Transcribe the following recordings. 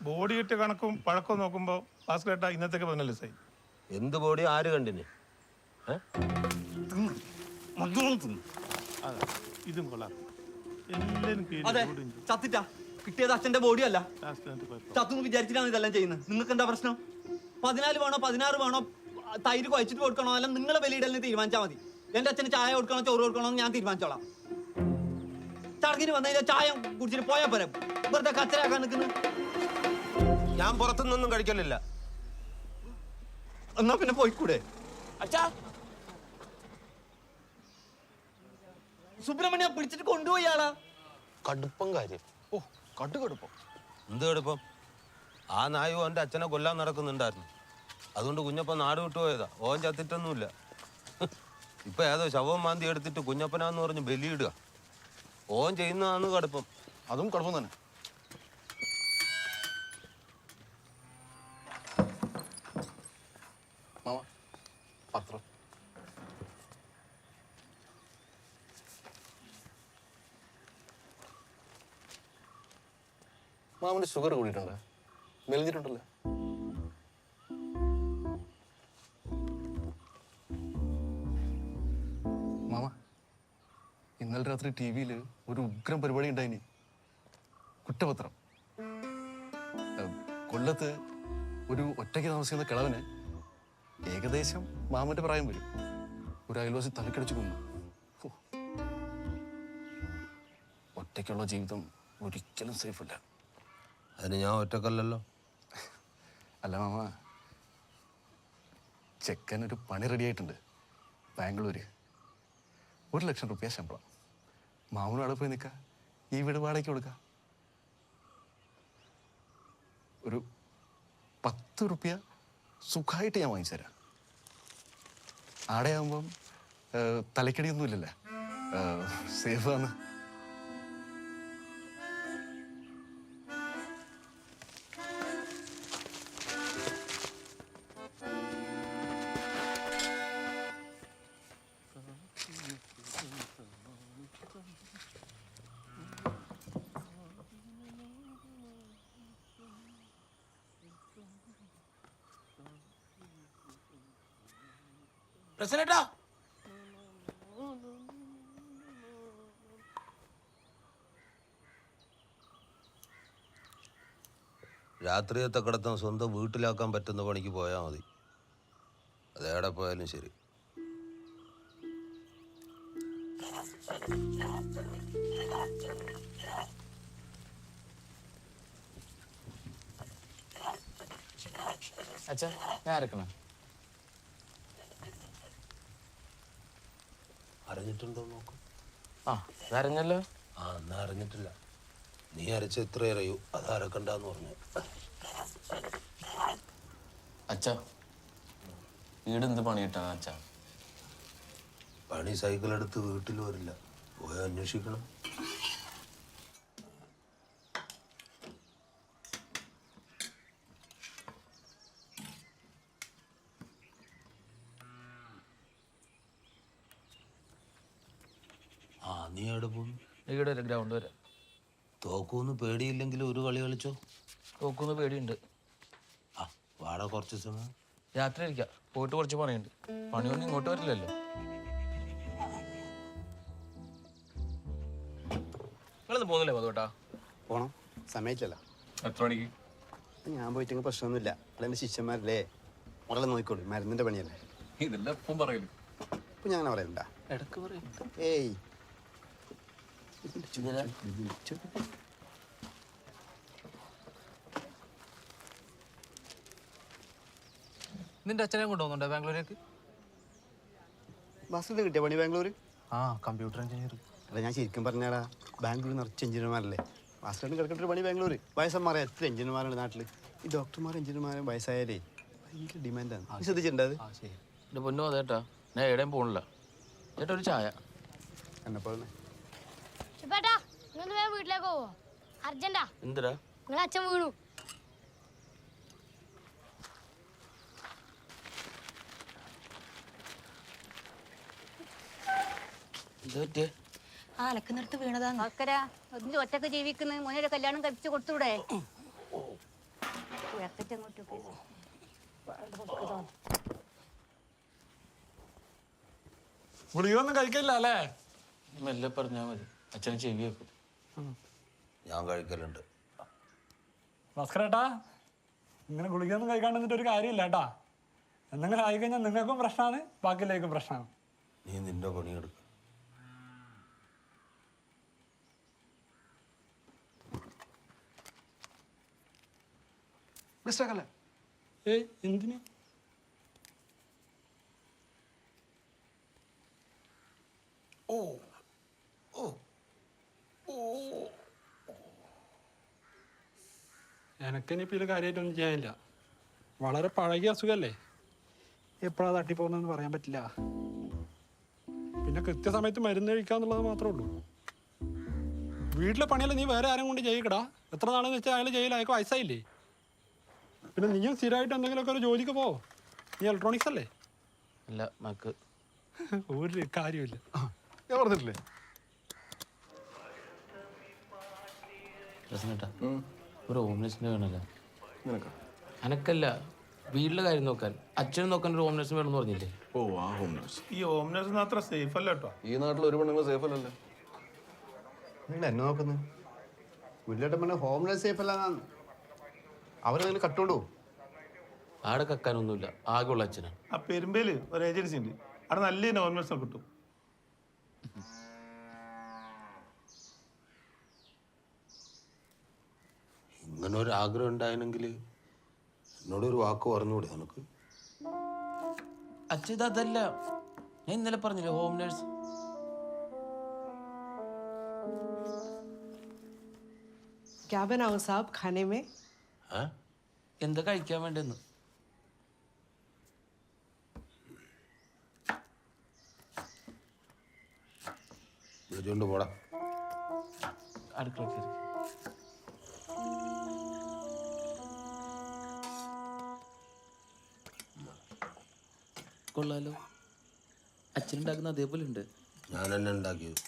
Body കിട്ടിയ കണക്കും പഴക്കവും നോക്കുമ്പോൾ ഭാസ്കരേട്ടാ ഇന്നത്തേക്ക് 14 ദിവസമായി. എന്ത് ബോഡി ആര് കണ്ടിന്? ഇതും കൊള്ളാം. എല്ലാരും അതെ ചത്തിട്ടാ കിട്ടിയത് അച്ഛന്റെ ബോഡിയല്ല. ചത്തു വിചാരിച്ചിട്ടാണ് ഇതെല്ലാം ചെയ്യുന്നത്. നിങ്ങൾക്ക് എന്താ പ്രശ്നം? 14 വേണോ 16 വേണോ തൈര് കുഴച്ചിട്ട് കൊടുക്കണോ അല്ല നിങ്ങളെ ബലിയിടലിന് തീരുമാനിച്ചാൽ മതി. എന്റെ അച്ഛന് ചായ കൊടുക്കണോ ചോറ് കൊടുക്കണോ എന്ന് ഞാൻ തീരുമാനിച്ചോളാം. ചടങ്ങിന് വന്നു കഴിഞ്ഞാൽ ചായ കുടിച്ചിട്ട് പോയാൽ പോരാ. വെറുതെ കച്ചരാക്കാൻ നിൽക്കുന്നു. ഞാൻ പുറത്തുനിന്നൊന്നും കഴിക്കലില്ല. എന്നാ പിന്നെ പോയിക്കൂടെ? അച്ഛാ സുബ്രഹ്മണ്യം പിടിച്ചിട്ട് കൊണ്ടുപോയി ആളാ. കടുപ്പം കാര്യം. ഓ കടുപ്പം. എന്ത് കടുപ്പം? ആ നായു എൻ്റെ അച്ഛനെ കൊല്ലാൻ നടക്കുന്നുണ്ടായിരുന്നു. അതുകൊണ്ട് കുഞ്ഞപ്പൻ നാട് വിട്ടുപോയതാ. ഓൻ ചത്തിട്ടൊന്നുമില്ല. ഇപ്പൊ ഏതോ ശവം മാന്തി എടുത്തിട്ട് കുഞ്ഞപ്പനാന്ന് പറഞ്ഞ് ബലിയിടുക. ഓൻ ചെയ്യുന്നതാണ് കടുപ്പം. അതും കടുപ്പം തന്നെ. മാമ പത്രം. മാമന്റെ ഷുഗർ കൂടിയിട്ടുണ്ട്, മെലിഞ്ഞിട്ടുണ്ടല്ലോ. മാമ ഇന്നലെ രാത്രി ടി വിയിൽ ഒരു ഉഗ്രം പരിപാടി ഉണ്ടായിനി. കുറ്റപത്രം. കൊല്ലത്ത് ഒരു ഒറ്റയ്ക്ക് താമസിക്കുന്ന കിളവന് ഏകദേശം മാമന്റെ പ്രായം വരും. ഒരു അയൽവാസി തലക്കടിച്ചു കൊന്നു. ഒറ്റയ്ക്കുള്ള ജീവിതം ഒരിക്കലും സേഫ് അല്ല. അതിന് ഞാൻ ഒറ്റക്കല്ലല്ലോ. അല്ല മാമ, ചെക്കനൊരു പണി റെഡി ആയിട്ടുണ്ട് ബാംഗ്ലൂര്. 1 ലക്ഷം രൂപ ശമ്പളം. മാമനും അവിടെ പോയി നിൽക്കാം. ഈ വീട് വാടകയ്ക്ക് കൊടുക്കാം. ഒരു 10 രൂപ സുഖമായിട്ട് ഞാൻ വാങ്ങിച്ചു തരാം. ആടെയാകുമ്പം തലക്കടിയൊന്നും ഇല്ലല്ലേ, സേഫാണ്. പ്രസിഡന്റാ രാത്രിയത്തെ കിടത്തം സ്വന്തം വീട്ടിലാക്കാൻ പറ്റുന്ന പണിക്ക് പോയാൽ മതി. അതേടെ പോയാലും ശരി. അച്ഛാ ഞാൻ അരക്കണം. അറിഞ്ഞിട്ടുണ്ടോ നോക്കും. ആ അതറിഞ്ഞല്ലോ. ആ എന്നാ അറിഞ്ഞിട്ടില്ല. നീ അരച്ച എത്ര അറിയൂ, അത് അരക്കണ്ടെന്ന് പറഞ്ഞു. അച്ഛാ വീട് എന്ത് പണി കിട്ടാ അച്ഛാ? പണി സൈക്കിൾ എടുത്ത് വീട്ടിൽ വരില്ല, പോയി അന്വേഷിക്കണം. ആ നീ എവിടെ പോകുന്നു? ഇവിടെ വരെ ഗ്രൗണ്ട് വരെ. തോക്കൂന്ന് പേടിയില്ലെങ്കിൽ ഒരു കളി കളിച്ചോ. തോക്കുന്ന പേടിയുണ്ട്. ആ വാടാ കുറച്ച് സമയം. രാത്രി ഇരിക്കാം, പോയിട്ട് കുറച്ച് പണിയുണ്ട്. പണിയൊന്നും ഇങ്ങോട്ട് വരില്ലല്ലോ. നിങ്ങളൊന്നും പോകുന്നില്ലേ മധുട്ടാ? പോണം, സമയത്തില്ല. എത്ര മണിക്ക്? ഞാൻ പോയിട്ടെങ്കിൽ പ്രശ്നമൊന്നുമില്ല. അതെൻ്റെ ശിഷ്യന്മാരല്ലേ, മുറലെ നോക്കിക്കോളൂ. മരുന്നിൻ്റെ പണിയല്ലേ. ഇതെല്ലാം എപ്പം പറയലും. ഇപ്പം ഞാൻ അങ്ങനെ പറയണ്ട. ഇടക്ക് പറയും. ഏയ് നിന്റെ അച്ഛനെ കൊണ്ടുപോകുന്നുണ്ടോ ബാംഗ്ലൂരേക്ക്? ബസ്സിൽ കിട്ടിയ പണി ബാംഗ്ലൂർ? ആ കമ്പ്യൂട്ടർ എഞ്ചിനീയർ. അല്ല ഞാൻ ശരിക്കും പറഞ്ഞാടാ, ബാംഗ്ലൂർ നിറച്ച് എഞ്ചിനീയർമാരല്ലേ. ബസ്സിലോട്ട് കിടക്കേണ്ട പണി ബാംഗ്ലൂർ. വയസ്സന്മാരെ എത്ര എഞ്ചിനീയർമാരുണ്ട് നാട്ടിൽ. ഈ ഡോക്ടർമാരും എഞ്ചിനീയർമാരും വയസ്സായാലേ ഭയങ്കര ഡിമാൻഡാണ്. നീ ശ്രദ്ധിച്ചിട്ടുണ്ട് അത്? ആ ശരി. എൻ്റെ പൊന്നോ അതേട്ടാ, ഞാൻ എവിടെയും പോകണില്ല. ചേട്ടാ ഒരു ചായ. എന്നെപ്പോലെ വീട്ടിലേക്ക് പോവോ? അർജന്റാ. എന്തിനാ? നിങ്ങളെ അച്ഛൻ വീണു. അലക്കുന്നിടത്ത് വീണതാണ്. ഒറ്റക്ക് ജീവിക്കുന്ന മോനെ കല്യാണം കഴിപ്പിച്ച് കൊടുത്തൂടെ? ഗുളികയൊന്നും കഴിക്കില്ല അല്ലേ? മെല്ലെ പറഞ്ഞാൽ മതി, അച്ഛനെ ചെവി വെക്കും. ഞാൻ കഴിക്കലുണ്ട്. ഭാസ്കരേട്ടാ, ഇങ്ങനെ ഗുളികയൊന്നും കഴിക്കാണ്ട് നിന്നിട്ട് ഒരു കാര്യമില്ല കേട്ടാ. എന്തെങ്കിലും ആയിക്കഴിഞ്ഞാൽ നിങ്ങൾക്കും പ്രശ്നമാണ്, ബാക്കിയിലേക്കും പ്രശ്നമാണ്. നീ നിന്റെ പണിയെടുക്ക. ഏയ് എന്തിന്? എനക്കിനിപ്പോൾ ഇത് കാര്യമായിട്ടൊന്നും ചെയ്യാനില്ല. വളരെ പഴകിയ അസുഖമല്ലേ, എപ്പോഴാണ് തട്ടിപ്പോകുന്നതെന്ന് പറയാൻ പറ്റില്ല. പിന്നെ കൃത്യസമയത്ത് മരുന്ന് കഴിക്കാന്നുള്ളത് മാത്രമേ ഉള്ളൂ. വീട്ടിലെ പണിയല്ല നീ വേറെ ആരും കൊണ്ട് ചെയ്യിക്കടാ. എത്ര നാളെന്ന് വെച്ചാൽ അയാൾ ചെയ്യില്ല, അയാൾക്ക് വയസ്സായില്ലേ. പിന്നെ നീയും സ്ഥിരമായിട്ട് എന്തെങ്കിലുമൊക്കെ ഒരു ജോലിക്ക് പോ. നീ ഇലക്ട്രോണിക്സ് അല്ലേ? അല്ല മക്ക് ഒരു കാര്യമില്ല. ഞാൻ പറഞ്ഞിട്ടില്ലേ? രസനേട്ടാ, ഒരു ഹോംലെസ്സിനെ വേണമല്ലോ. നിനക്കാ? അനക്കല്ല, വീട്ടിലെ കാര്യം നോക്കാൻ, അച്ഛനും നോക്കാൻ ഒരു ഹോംലെസ്സിന് വേണമെന്ന് പറഞ്ഞില്ലേ? ഓ, ആ ഹോം നേഴ്സ്. ഈ ഹോം നേഴ്സ് അത്ര സേഫ് അല്ല കേട്ടോ. ഈ നാട്ടിൽ ഒരു പെണ്ണുങ്ങൾ സേഫ് അല്ലല്ലേ? നിങ്ങൾ എന്നെ നോക്കുന്നത് വീട്ടിലോട്ട് പിന്നെ ഹോംലെസ് സേഫ് അല്ലാന്നാണ്. അവരെന്തെങ്കിലും കട്ടുകൊണ്ടു ആടെ കക്കാനൊന്നുമില്ല, ആകെയുള്ള അച്ഛനാണ്. ആ പെരുമ്പേല് ഒരു ഏജൻസി ഉണ്ട്, അവിടെ നല്ല ഹോം നേഴ്സിനെ കിട്ടും. ഇങ്ങനെ ഒരു ആഗ്രഹം ഉണ്ടായിരുന്നെങ്കിൽ എന്നോടൊരു വാക്ക് പറഞ്ഞുകൂടെ നിനക്ക്? അച്ഛൻ അതല്ല, ഞാൻ ഇന്നലെ പറഞ്ഞില്ലേ ഹോം നേഴ്സ്. क्या बनाऊं साहब खाने में? എന്താ കഴിക്കാൻ വേണ്ടെന്ന്? വിളിച്ചോണ്ട് പോടാ. അടുക്കള കയറി. കൊള്ളാലോ, അച്ഛനുണ്ടാക്കുന്ന അതേപോലെ ഉണ്ട്. ഞാൻ തന്നെ ഉണ്ടാക്കിയത്.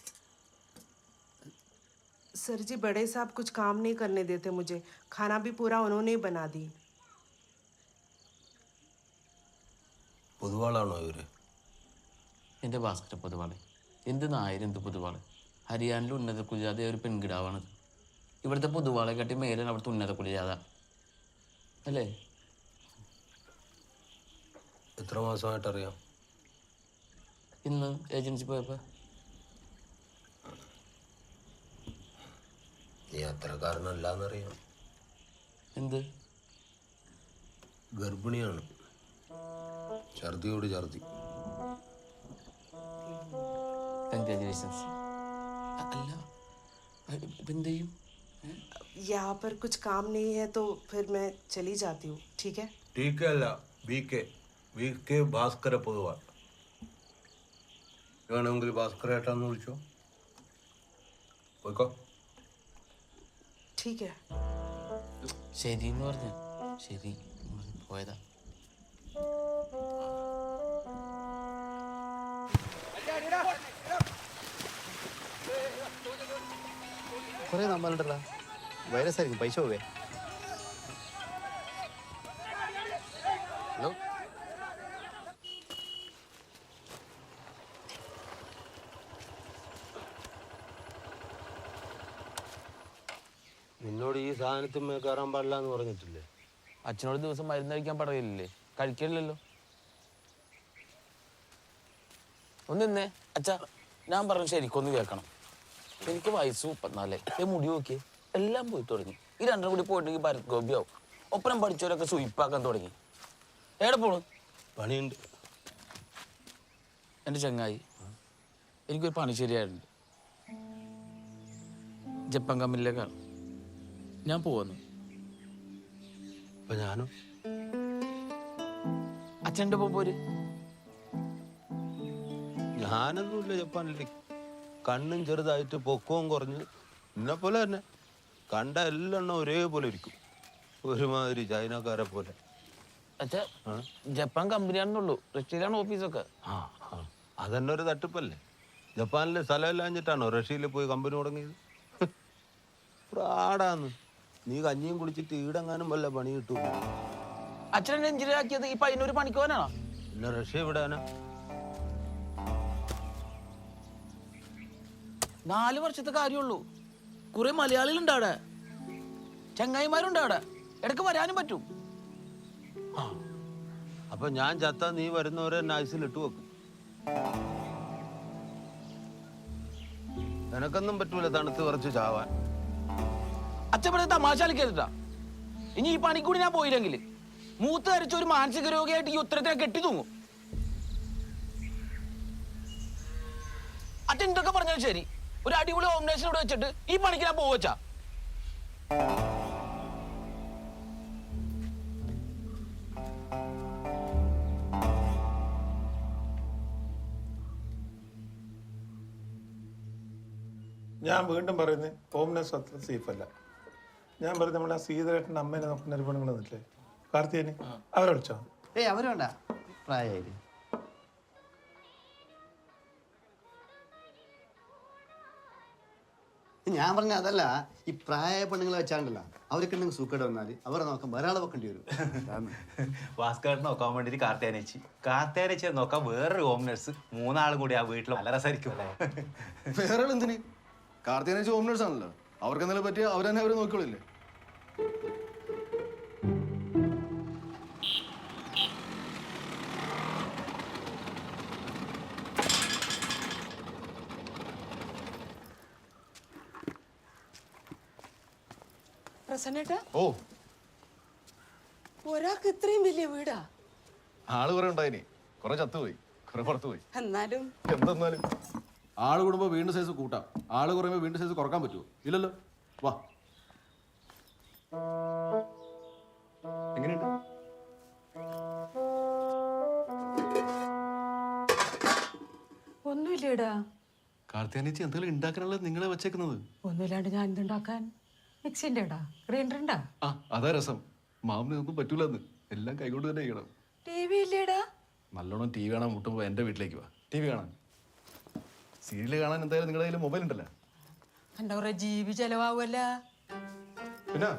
सर जी बड़े साहब कुछ काम नहीं करने देते मुझे, खाना भी पूरा उन्होंने ही बना दी. പൊതുവാളാണോ ഇവര്? എൻ്റെ ഭാസ്കര പൊതുവാള്, എന്ത് നായർ എന്ത് പൊതുവാള്. ഹരിയാനയിലെ ഉന്നത കുലജാത ഒരു പെൺകിടാവാണത്. ഇവിടുത്തെ പൊതുവാളെ കാട്ടി മേലാണ് അവിടുത്തെ ഉന്നത കുലജാത അല്ലേ? എത്ര മാസമായിട്ടറിയാം? ഇന്ന് ഏജൻസി പോയപ്പോൾ. നീ അത്രക്കാരനല്ലാന്നറിയാം. എന്ത്? ഗർഭിണിയാണ്, ഛർദിയോട് ഛർദി. കൺഗ്രാജുലേഷൻസ്. അല്ല ഇപ്പം എന്ത് ചെയ്യും? यहाँ पर कुछ काम नहीं है तो फिर मैं चली जाती हूँ, ठीक है? ടി.കെ. അല്ല, വി.കെ. ഭാസ്കര പൊതുവാൾ. വേണമെങ്കിൽ ഭാസ്കര ഏട്ടാന്ന് വിളിച്ചോ. പോയിക്കോ. ठीक है. ശരി എന്ന് പറഞ്ഞു. ശരി പോയതാ. കുറേ നമ്മളുണ്ടല്ലോ, വൈറസ് ആയിരിക്കും, പൈസ പോവേ. ഹലോ, നിന്നോട് ഈ സാധനത്തിന്മേ കയറാൻ പാടില്ല എന്ന് പറഞ്ഞിട്ടില്ലേ? അച്ഛനോട് ദിവസം മരുന്ന് കഴിക്കാൻ പറയില്ലേ? കഴിക്കില്ലല്ലോ. ഒന്നിന്നേ അച്ഛാ, ഞാൻ പറഞ്ഞു ശരിക്കൊന്ന് കേൾക്കണം. എനിക്ക് വയസ്സ് 34, മുടി നോക്കിയേ എല്ലാം പോയി തുടങ്ങി. ഈ രണ്ടും കൂടി പോയിട്ടുണ്ടെങ്കിൽ ഭരത് ഗോപിയാവും. ഒപ്പനം പഠിച്ചവരൊക്കെ സുയിപ്പാക്കാൻ തുടങ്ങി. എവിടെ പോണു? പണിയുണ്ട്. എൻ്റെ ചങ്ങായി, എനിക്കൊരു പണി ശരിയായിട്ടുണ്ട്. ജപ്പാൻ കമ്പനിയിലേക്കാണ് ഞാൻ പോകുന്നു. അപ്പൊ ഞാനും അച്ഛൻ്റെ പോര്. ഞാനൊന്നുമില്ല ജപ്പാനിലേക്ക്. കണ്ണും ചെറുതായിട്ട് പൊക്കവും കുറഞ്ഞ് എന്നെ പോലെ തന്നെ. കണ്ട എല്ലാം ഒരേപോലെ ഇരിക്കും, ഒരുമാതിരി ചൈനക്കാരെ പോലെ. അച്ഛാ, ജപ്പാൻ കമ്പനിയാണെന്നുള്ളൂ, റഷ്യയിലാണ് ഓഫീസൊക്കെ. അതന്നെ ഒരു തട്ടിപ്പല്ലേ? ജപ്പാനിലെ സ്ഥലമില്ലാഞ്ഞിട്ടാണോ റഷ്യയിൽ പോയി കമ്പനി തുടങ്ങിയത്? പ്രാടാന്ന്. നീ കഞ്ഞിയും കുടിച്ചിട്ട് ഈടെങ്ങാനും വല്ല പണി കിട്ടും. അച്ഛൻ എഞ്ചിനീയർ ആക്കിയത് ഈ പയ്യനൊരു പണിക്ക് പോകാനാണോ? പിന്നെ റഷ്യ വിടാനാ? 4 വർഷത്തെ കാര്യമുള്ളൂ. കുറെ മലയാളികളുണ്ട് അവിടെ, ചങ്ങായിമാരുണ്ട് അവിടെ, ഇടയ്ക്ക് വരാനും പറ്റും. അപ്പൊ ഞാൻ ചത്ത നീ വരുന്നവരെ നൈസിലിട്ട് വെക്കും. എനക്കൊന്നും പറ്റൂല തണുത്ത് കുറച്ച് ചാവാൻ. അച്ഛൻ പറഞ്ഞ തമാശ കളിക്കരുതാ. ഇനി ഈ പണിക്കൂടി ഞാൻ പോയില്ലെങ്കിൽ മൂത്ത് ധരിച്ച ഒരു മാനസിക രോഗിയായിട്ട് ഈ ഉത്തരത്തിനെ കെട്ടി തൂങ്ങും. അച്ഛൻ എന്തൊക്കെ പറഞ്ഞാലും ശരി, ഒരു അടിപൊളി കോമ്പിനേഷനോട് വെച്ചിട്ട് ഈ പണിക്ക് ഞാൻ പോവച്ചാ. ഞാൻ വീണ്ടും പറയുന്നത് ഹോംനെസ് അത്ര സേഫ് അല്ല. ഞാൻ പറയുന്നത് നമ്മുടെ ആ സീതരേട്ടൻ്റെ അമ്മേനെ നോക്കുന്ന ഒരു പെണ്ണുങ്ങളെന്നില്ലേ കാർത്തികന്, അവരെ വിളിച്ചോ? ഏയ് അവര് വേണ്ട, പ്രായമായില്ലേ. ഞാൻ പറഞ്ഞ അതല്ല, ഈ പ്രായ പെണ്ണുങ്ങളെ വെച്ചാണ്ടല്ല അവർക്ക് എന്തെങ്കിലും സൂക്കേട് വന്നാൽ അവരെ നോക്കാൻ ഒരാളെ വെക്കേണ്ടി വരും. ഭാസ്കരനെ നോക്കാൻ വേണ്ടിട്ട് കാർത്തേനേച്ചി നോക്കാൻ വേറൊരു ഹോം നഴ്സ്, 3 ആളും കൂടി ആ വീട്ടിൽ നല്ല രസമായിരിക്കും അല്ലേ? വേറെ എന്തിന്? കാർത്തികനേച്ച് ഹോം നേഴ്സ് ആണല്ലോ, അവർക്ക് എന്തെങ്കിലും പറ്റിയ അവരെന്നെ അവർ നോക്കിക്കൊള്ളില്ലേ. പ്രസന്നേട്ടാ, ഓ, ഒരാൾക്ക് ഇത്രയും വലിയ വീടാ? ആള് കുറെ ഉണ്ടായിനി, കുറെ ചത്തുപോയി, കുറെ പുറത്തു പോയി. എന്നാലും എന്തെന്നാലും ആള് കൂടുമ്പോ വീണ്ടും സൈസ് കൂട്ടാം, ആള് കുറയുമ്പോ വീണ്ടും സൈസ് കുറക്കാൻ പറ്റുമോ? ഇല്ലല്ലോ. വാ, എങ്ങനെയുണ്ട്? ഒന്നുമില്ലേടാ. കാർത്തികനേച്ചി എന്തെങ്കിലും ഉണ്ടാക്കാനുള്ളത് നിങ്ങളെ വെച്ചേക്കുന്നത്. ഒന്നുമില്ലാണ്ട് ഞാൻ എന്തുണ്ടാക്കാൻ? മിക്സിന്റെ ഇടാ, ഗ്രൈൻഡർ ഉണ്ടാ? ആ, അതാ രസം. മാമിന് ഒന്നും പറ്റൂലെന്ന്, എല്ലാം കൈകൊണ്ട് തന്നെ ചെയ്യണം. ടി വി ഇല്ലേടാ? നല്ലോണം ടി വി കാണാൻ മുട്ടുമ്പോ എന്റെ വീട്ടിലേക്ക് വാ, ടി വി കാണാൻ. സീരിയല് കാണാൻ എന്തായാലും നിങ്ങളുടെ കയ്യിൽ മൊബൈൽ ഉണ്ടല്ലോ. എന്താ പറയാ, ജീവി ചെലവാകുമല്ല. പിന്നെ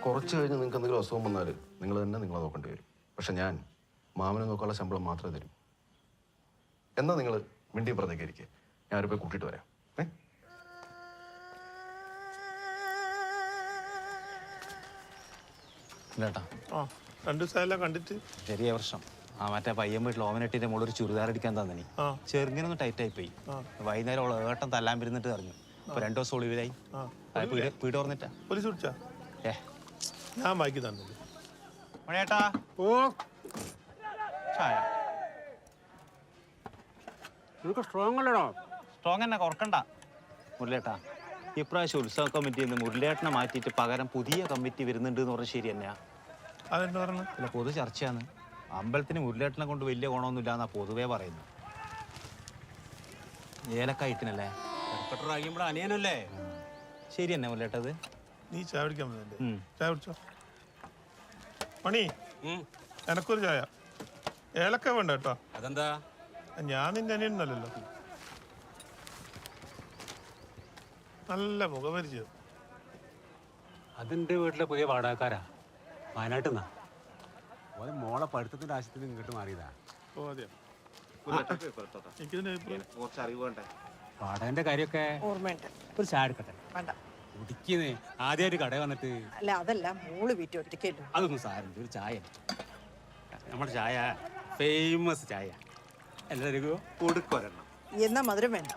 കുറച്ച് കഴിഞ്ഞ് നിങ്ങൾക്ക് എന്തെങ്കിലും അസുഖം വന്നാൽ നിങ്ങൾ തന്നെ നിങ്ങളെ നോക്കേണ്ടി വരും. പക്ഷെ ഞാൻ മാമനെ നോക്കാനുള്ള ശമ്പളം മാത്രമേ തരും. എന്നാ നിങ്ങൾ മിണ്ടി പറഞ്ഞേക്ക് ഇരിക്കുക, ഞാനൊരു പോയി കൂട്ടിയിട്ട് വരാം. ഇല്ലേട്ടാ, ആ 2 ദിവസമെല്ലാം കണ്ടിട്ട് ചെറിയ പ്രശ്നം. ആ മറ്റേ പയ്യൻ വീട്ടിൽ ഓമനട്ടിന്റെ മുകളിൽ ഒരു ചുരിദാർ അടിക്കാൻ തന്നിനി, ചെറുങ്ങനൊന്ന് ടൈറ്റായി പോയി. വൈകുന്നേരം അവളെ ഏട്ടൻ തല്ലാൻ വരുന്നിട്ട് അറിഞ്ഞു. ഇപ്പൊ 2 ദിവസം ഒളിവിലായി. വീട് തുറന്നിട്ടാ. പോലീസ് വിളിച്ചാ? ഞാൻ ബാക്കി തന്നില്ല. മണിയേട്ടാ, ഓ, ചായ നിനക്ക് സ്ട്രോങ് അല്ലടോ. സ്ട്രോങ് തന്നെ, കുറക്കണ്ട. മുരളിയേട്ടാ, ഇപ്രാവശ്യം ഉത്സവ കമ്മിറ്റിയിൽ നിന്ന് മുരളിയേട്ടനെ മാറ്റിയിട്ട് പകരം പുതിയ കമ്മിറ്റി വരുന്നുണ്ട് എന്ന് പറഞ്ഞാൽ ശരി തന്നെയാ? അതെന്താ പറഞ്ഞു? അല്ല, പൊതു ചർച്ചയാണ്. അമ്പലത്തിന് മുരളിയേട്ടനെ കൊണ്ട് വലിയ ഗുണമൊന്നുമില്ല എന്നാ പൊതുവേ പറയുന്നു. ഏലക്കായിട്ടിനല്ലേ അനിയനല്ലേ? ശരി തന്നെ മുരളിയേട്ടത്. നീ ചായ പിടിക്കാൻ വന്നല്ലേ? ചായ പിടിച്ചോ. മണി, എനക്കൊരു ചായ. ഏലക്ക വേണ്ട കേട്ടോ. അതെന്താ? ഞാൻ നിന്റെ അനിയനല്ലോ. നല്ല മുഖപരിചയം. അതെന്റെ വീട്ടിലെ പുതിയ വാടകക്കാരാ, വയനാട്ടിൽ നിന്നാ. മോളെ പഠിത്തത്തിന്റെ ആവശ്യത്തിന് ഇങ്ങോട്ട് മാറിയതാ. ഓ അതെയോ? കുറച്ച് അറിവ് വേണ്ടേ? വാടകന്റെ കാര്യമൊക്കെ ഓർമ്മയുണ്ട്. ഒരു ചായ എടുക്കട്ടെ? വേണ്ട. കുടിക്കുന്നേ ആദ്യമായിട്ട് കടയിൽ വന്നിട്ട്. അല്ല, അതല്ല, മോള് വീട്ടിൽ ഒറ്റയ്ക്കല്ലോ. അതൊന്നും സാരമില്ല, ഒരു ചായ. നമ്മുടെ ചായ ഫേമസ് ചായ. എല്ലാവർക്കും കൊടുക്കൊരെണ്ണം. എന്നാ മധുരം വേണ്ട.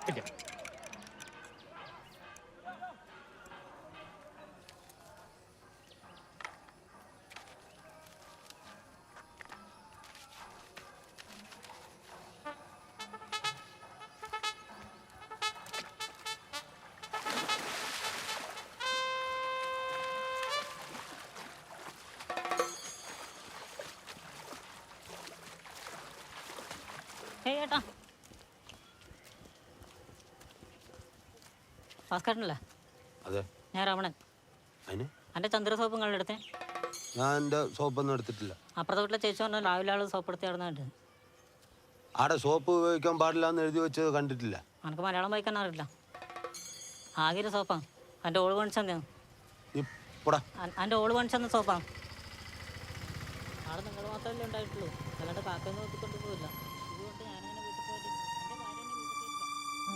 ഏട്ടാ, ഭാസ്കരനല്ലേ? അതെ. ഞാൻ രമണൻ. അതിന് എൻ്റെ ചന്ദ്ര സോപ്പ് നിങ്ങളുടെ എടുത്തേ? ഞാൻ എൻ്റെ സോപ്പൊന്നും എടുത്തിട്ടില്ല. അപ്പുറത്തെ വീട്ടിലെ ചേച്ചി പറഞ്ഞാൽ രാവിലെ ആൾ സോപ്പ് എടുത്ത് കിടന്നിട്ട്. ആടെ സോപ്പ് ഉപയോഗിക്കാൻ പാടില്ല എന്ന് എഴുതി വെച്ചത് കണ്ടിട്ടില്ല. എനിക്ക് മലയാളം വായിക്കാൻ അറിയില്ല. ആകെ ഒരു സോപ്പാ. എൻ്റെ ഓള് കാണിച്ചെന്ന്. എൻ്റെ ഓള് കാണിച്ചെന്ന സോപ്പാ. ആടെ നിങ്ങൾ മാത്രമല്ലേ ഉണ്ടായിട്ടുള്ളൂ, അല്ലാണ്ട് കാക്കൊന്നും നോക്കിക്കൊണ്ട് പോയില്ല. ഇതുകൊണ്ട് ഞാനങ്ങനെ വീട്ടിൽ പോയിട്ട് എൻ്റെ ഭാര്യ വീട്ടിൽ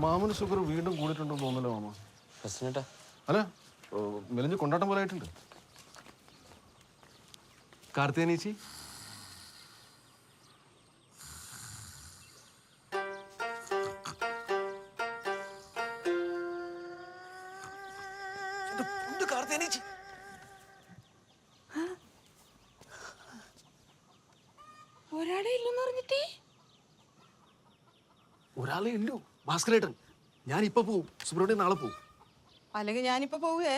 മാമന് ഷുഗർ വീണ്ടും കൂടിയിട്ടുണ്ടെന്ന് തോന്നല്ലോ മാമ. പ്രശ്നട്ടാ അല്ല മെലിഞ്ഞ് കൊണ്ടാട്ടം പോലെ ആയിട്ടുണ്ട്. കാർത്തികനീച്ചി ഒരാളെ ഇല്ലെന്ന് പറഞ്ഞിട്ടേ ഒരാളെ ഉള്ളൂ, ഭാസ്കരേട്ടൻ. ഞാൻ ഇപ്പൊ പോവും, സുബ്രഹ്മണ്യൻ നാളെ പോവും. അല്ലെങ്കിൽ ഞാനിപ്പോ പോവുകേ